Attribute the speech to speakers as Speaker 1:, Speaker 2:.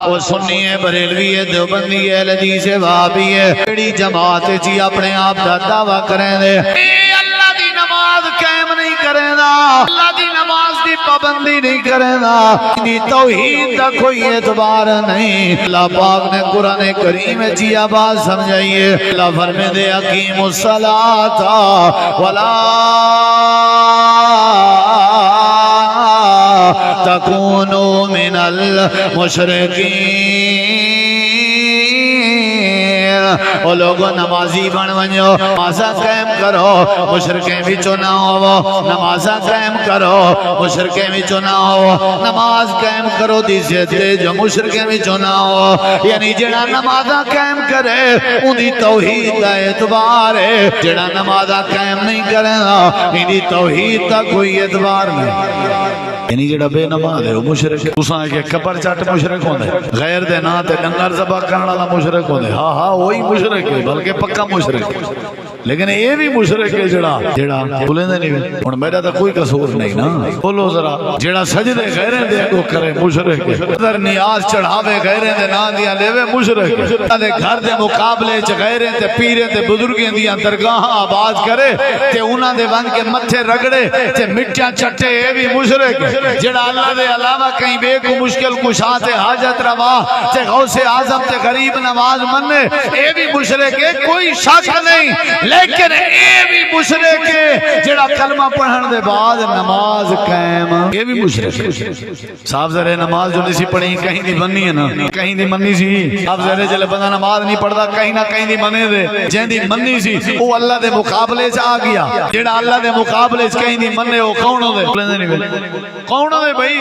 Speaker 1: وہ سنی ہے، بریلوی ہے، دیوبندی ہے، حدیث ہے، وہابی ہے، ایڑی جماعت جی اپنے آپ دا دعویٰ کریں دے اللہ دی نماز قائم نہیں کریں دا، اللہ دی نماز دی پابندی نہیں کریں دا، دی توحید دا کوئی اعتبار نہیں۔ اللہ پاک نے قرآن کریم جی آباد سمجھائیے، اللہ فرمے دے اقیم الصلاۃ ولا تکونوا من المشرکین۔ او لوگوں نمازی بن ونجو، نمازہ قائم کرو، مشرکیں بھی چنا ہو، نمازہ قائم کرو، مشرکیں بھی چنا ہو، نماز قائم کرو دیسے دے جو مشرکیں بھی چنا ہو، یعنی جڑا نمازہ قائم کرے ان دی توحید دا اعتبار ہے، جڑا نمازہ قائم نہیں کرے ان دی توحید دا کوئی اعتبار نہیں۔ یعنی جڑا بے نماز ہے وہ مشرک ہے۔ تساں کہ کپڑ چٹ مشرک ہوندے، غیر دے نا تے ڈنگر ذبح کرن والا مشرک ہوندے، ہاں ہاں وہی مشرک ہے، بلکہ پکا مشرک ہے۔ لیکن یہ بھی مشرک ہے جڑا بولے نہیں ہن میرا تو کوئی قصور نہیں نا، بولو ذرا جڑا سجدے غیریں دے کو کرے مشرک ہے، قدر نیاز چڑھاوے غیریں دے نا دیاں لیوے مشرک ہے، تے گھر دے مقابلے چ غیریں تے پیریں تے بزرگیں دیاں درگاہاں آباد کرے تے انہاں دے ون کے متھے رگڑے تے مٹیاں چٹے، یہ بھی مشرک ہے۔ جڑا اللہ دے علاوہ کہیں بے کو مشکل کشا تے حاجت روا تے غوث اعظم تے غریب نواز مننے، یہ بھی مشرک ہے، کوئی شک نہیں، لیکن یہ بھی مشرک ہے جڑا کلمہ پڑھن دے بعد نماز قائم، یہ بھی مشرک ہے۔ صاحب ذرے نماز جو نہیں سی پڑھی کہیں دی مننی ہے نا، کہیں دی مننی سی، صاحب ذرے جلے بندہ نماز نہیں پڑھدا کہیں نہ کہیں دی منے دے، جن دی مننی سی وہ اللہ دے مقابلے چ آ گیا، جڑا اللہ دے مقابلے چ کہیں دی منے وہ کون ہو دے؟ کون ہو دے بھائی؟